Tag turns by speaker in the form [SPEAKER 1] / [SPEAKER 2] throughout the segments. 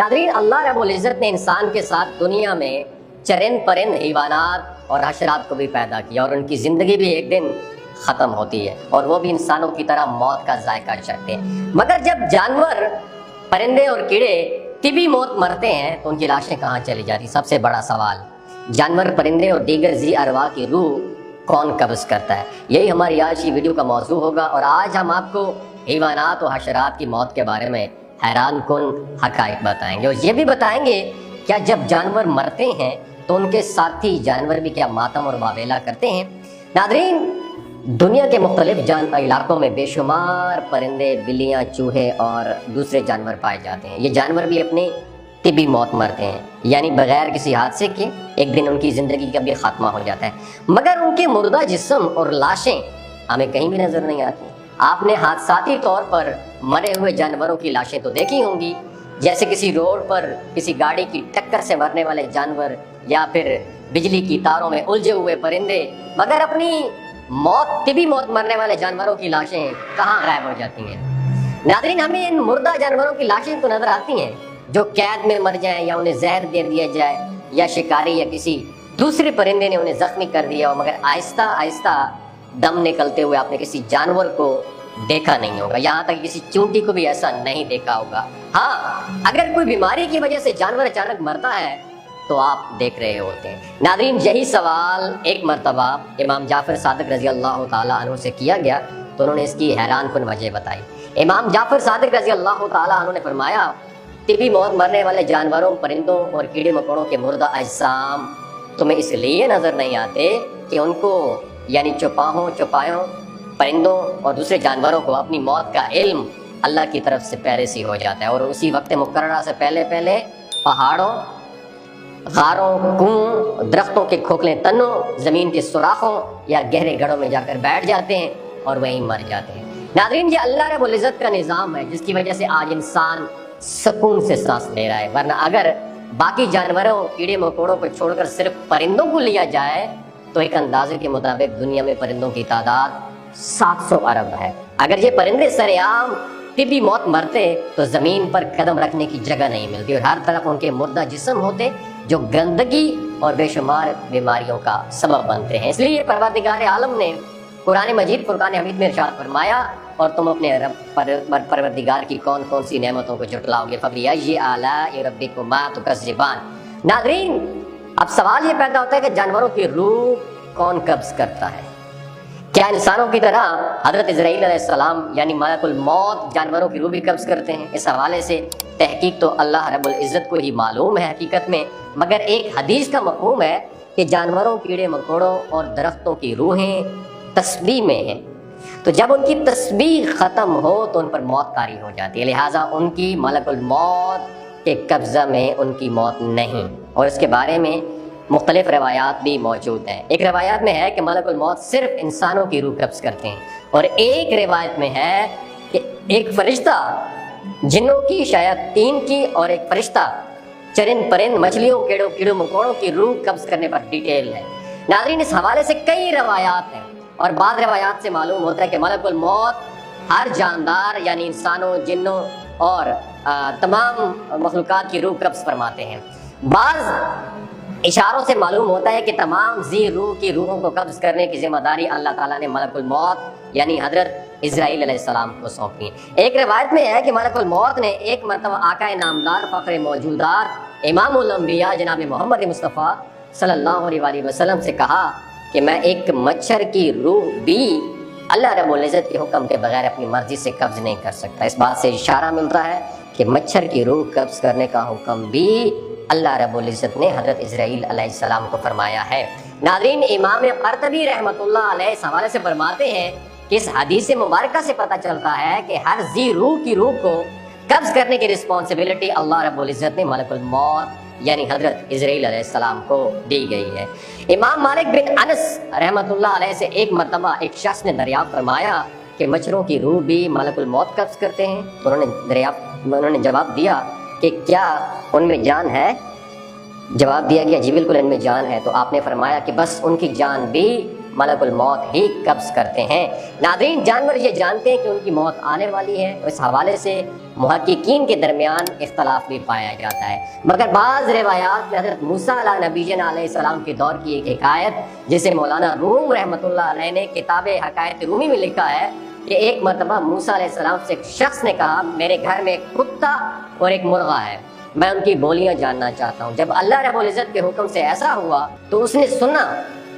[SPEAKER 1] नाज़रीन, अल्लाह रब्बुल इज़्ज़त ने इंसान के साथ दुनिया में चरिंद परिंद हैवानात और हशरात को भी पैदा किया और उनकी ज़िंदगी भी एक दिन ख़त्म होती है और वो भी इंसानों की तरह मौत का जायका चखते हैं। मगर जब जानवर, परिंदे और कीड़े तिबी मौत मरते हैं तो उनकी लाशें कहाँ चली जाती? सबसे बड़ा सवाल, जानवर, परिंदे और दीगर ज़ी अरवा की रूह कौन कब्ज़ करता है? यही हमारी आज की वीडियो का मौजू होगा और आज हम आपको हैवानात और हशरात की मौत के बारे में हैरान कुन हक़ाइक़ बताएंगे और ये भी बताएंगे क्या जब जानवर मरते हैं तो उनके साथी जानवर भी क्या मातम और वावेला करते हैं। नाज़रीन, दुनिया के मुख्तलिफ इलाकों में बेशुमार परिंदे, बिल्लियाँ, चूहे और दूसरे जानवर पाए जाते हैं। ये जानवर भी अपनी तिबी मौत मरते हैं, यानी बगैर किसी हादसे के एक दिन उनकी ज़िंदगी का भी ख़ात्मा हो जाता है। मगर उनके मुर्दा जिस्म और लाशें हमें कहीं भी नज़र नहीं आती। आपने हादसाती तौर पर मरे हुए जानवरों की लाशें तो देखी होंगी, जैसे किसी रोड पर किसी गाड़ी की टक्कर से मरने वाले जानवर या फिर बिजली की तारों में उलझे हुए परिंदे। मगर अपनी तिबी मौत मरने वाले जानवरों की लाशें कहाँ गायब हो जाती हैं? नाज़रीन, हमें इन मुर्दा जानवरों की लाशें तो नज़र आती हैं जो कैद में मर जाएं या उन्हें जहर दे दिया जाए या शिकारी या किसी दूसरे परिंदे ने उन्हें जख्मी कर दिया हो, मगर आहिस्ता आहिस्ता दम निकलते हुए आपने किसी जानवर को देखा नहीं होगा। यहाँ तक किसी चूंटी को भी ऐसा नहीं देखा होगा। हाँ, अगर कोई बीमारी की वजह से जानवर अचानक मरता है तो आप देख रहे होते हैं। नाज़रीन, यही सवाल एक मरतबा इमाम जाफ़र सादिक रज़ी अल्लाह ताला अन्हु से किया गया तो उन्होंने इसकी हैरान कुन वजह बताई। इमाम जाफ़र सादिक रज़ी अल्लाह ताला अन्हु ने फरमाया, तिबी मौत मरने वाले जानवरों, परिंदों और कीड़े मकोड़ों के मुर्दा अजसाम तुम्हें इसलिए नज़र नहीं आते कि उनको यानी चौपायों, परिंदों और दूसरे जानवरों को अपनी मौत का इल्म अल्लाह की तरफ से पहले से हो जाता है और उसी वक्त मुकर्ररा से पहले पहाड़ों, गारों, कुओं, दरख्तों के खोखले तनों, ज़मीन के सुराखों या गहरे गढ़ों में जाकर बैठ जाते हैं और वहीं मर जाते हैं। नाज़रीन, ये अल्लाह रब्बुल इज़्ज़त का निज़ाम है जिसकी वजह से आज इंसान सुकून से सांस ले रहा है। वरना अगर बाकी जानवरों, कीड़े मकोड़ों को छोड़कर सिर्फ परिंदों को लिया जाए तो एक अंदाजे के मुताबिक दुनिया में परिंदों की तादाद 700 अरब है। अगर ये परिंदे सरेआम तिबी मौत मरते तो ज़मीन पर कदम रखने की जगह नहीं मिलती और हर तरफ उनके मुर्दा जिस्म होते जो गंदगी और बेशुमार बीमारियों का सबब बनते हैं। इसलिए परवरदिगार आलम ने कुरान मजीद फुरकान हमीद में इरशाद फरमाया, और तुम अपने परवरदिगार की कौन कौन सी नेमतों को झुटलाओगे, फबिअय्यि आलाइ रब्बिकुमा तुकज़्ज़िबान। नाज़रीन, अब सवाल ये पैदा होता है कि जानवरों की रूह कौन कब्ज़ करता है? क्या इंसानों की तरह हज़रत इज़राईल अलैहिस्सलाम यानी मलकुल मौत जानवरों की रूह भी कब्ज़ करते हैं? इस हवाले से तहकीक तो अल्लाह रब्बुल इज़्ज़त को ही मालूम है हकीकत में, मगर एक हदीस का मफ़हूम है कि जानवरों, कीड़े मकोड़ों और दरख्तों की रूहें तस्बीह में हैं, तो जब उनकी तस्बीह ख़त्म हो तो उन पर मौत तारी हो जाती है। लिहाजा उनकी मलकुल मौत के कब्ज़ा में उनकी मौत नहीं। और इसके बारे में मुख्तलिफ रवायात भी मौजूद हैं। एक रवायात में है कि मलकुल मौत सिर्फ इंसानों की रूह कब्ज़ करते हैं और एक रिवायत में है कि एक फरिश्ता जिन्नों की, शयातीन की, और एक फरिश्ता चरिंद परिंद, मछलियों, कीड़ों मकोड़ों की रूह कब्ज़ करने पर डिटेल है। नाज़रीन, इस हवाले से कई रवायात हैं और बाद रवायात से मालूम होता है कि मलकुल मौत हर जानदार यानी इंसानों, जिन्नों और तमाम मखलूक़ात की रूह कब्ज़ फरमाते हैं। बाज़ इशारों से मालूम होता है कि तमाम ज़ी रूह की रूहों को कब्ज़ करने की ज़िम्मेदारी अल्लाह ताला ने मलकुल मौत यानी हज़रत इज़राईल अलैहिस्सलाम को सौंपी। एक रिवायत में है कि मलकुल मौत ने एक मरतबा आकाए नामदार, फ़ख्र मौजूदार, इमामुल अंबिया जनाब मोहम्मद मुस्तफ़ा सल्लल्लाहु अलैहि वसल्लम से कहा कि मैं एक मच्छर की रूह भी अल्लाह रब्बुल इज़्ज़त के हुक्म के बगैर अपनी मर्जी से कब्ज़ नहीं कर सकता। इस बात से इशारा मिलता है कि मच्छर की रूह कब्ज़ करने का हुक्म भी अल्लाह रब्बुल इज़्ज़त ने हज़रत इज़राईल अलैहिस्सलाम को फरमाया है। नाज़रीन, इमाम क़र्तबी रहमतुल्लाह अलैह इस हवाले से फरमाते हैं कि इस हदीस मुबारका से पता चलता है कि हर ज़ी रूह की रूह को कब्ज़ करने की रिस्पॉन्सिबिलिटी अल्लाह रब्बुल इज़्ज़त ने मलकुल मौत यानी हज़रत इज़राईल अलैहिस्सलाम को दी गई है। इमाम मालिक बिन अनस रहमतुल्लाह अलैह से एक मरतबा एक शख्स ने दरियाफ़्त फरमाया कि मच्छरों की रूह भी मलकुल मौत कब्ज़ करते हैं, तो उन्होंने जवाब दिया कि क्या उनमें जान है? जवाब दिया गया, जी बिल्कुल इनमें जान है। तो आपने फरमाया कि बस उनकी जान भी मलकुल मौत ही कब्ज़ करते हैं। नाज़रीन, जानवर ये जानते हैं कि उनकी मौत आने वाली है। इस हवाले से मुहक्किकीन के दरमियान इख्तलाफ भी पाया जाता है, मगर बाज़ रिवायात में हज़रत मूसा अलैहिस्सलाम के दौर की एक हिकायत, जिसे मौलाना रूम रहमतुल्लाह अलैह ने किताब हकायत रूमी में लिखा है कि एक मरतबा मूसा अलैहिस्सलाम से एक शख्स ने कहा, मेरे घर में एक कुत्ता और एक मुर्गा है, मैं उनकी बोलियां जानना चाहता हूँ। जब अल्लाह रब्बुल इज़्ज़त के हुक्म से ऐसा हुआ तो उसने सुना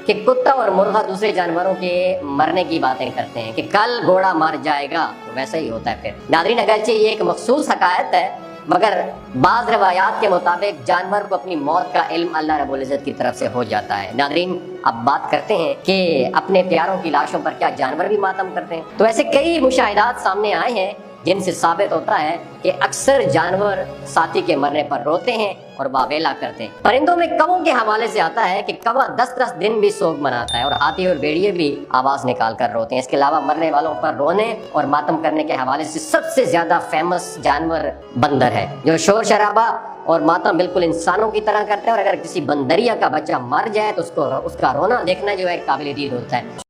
[SPEAKER 1] कि कुत्ता और मुर्गा दूसरे जानवरों के मरने की बातें करते हैं कि कल घोड़ा मर जाएगा, तो वैसा ही होता है फिर। नाज़रीन, अगरचे ये एक मखसूस हकायत है, मगर बाज़ रवायात के मुताबिक जानवर को अपनी मौत का इल्म अल्लाह रब्बुल इज़्ज़त की तरफ से हो जाता है। नाज़रीन, अब बात करते हैं कि अपने प्यारों की लाशों पर क्या जानवर भी मातम करते हैं। तो ऐसे कई मुशाहिदात सामने आए हैं जिनसे साबित होता है कि अक्सर जानवर साथी के मरने पर रोते हैं और वावेला करते हैं। परिंदों में कौवों के हवाले से आता है कि कौवा 10-10 दिन भी सोग मनाता है और हाथी और भेड़िए भी आवाज़ निकाल कर रोते हैं। इसके अलावा मरने वालों पर रोने और मातम करने के हवाले से सबसे ज़्यादा फेमस जानवर बंदर है, जो शोर शराबा और मातम बिल्कुल इंसानों की तरह करता है। और अगर किसी बंदरिया का बच्चा मर जाए तो उसका रोना देखना जो है काबिल दीद होता है।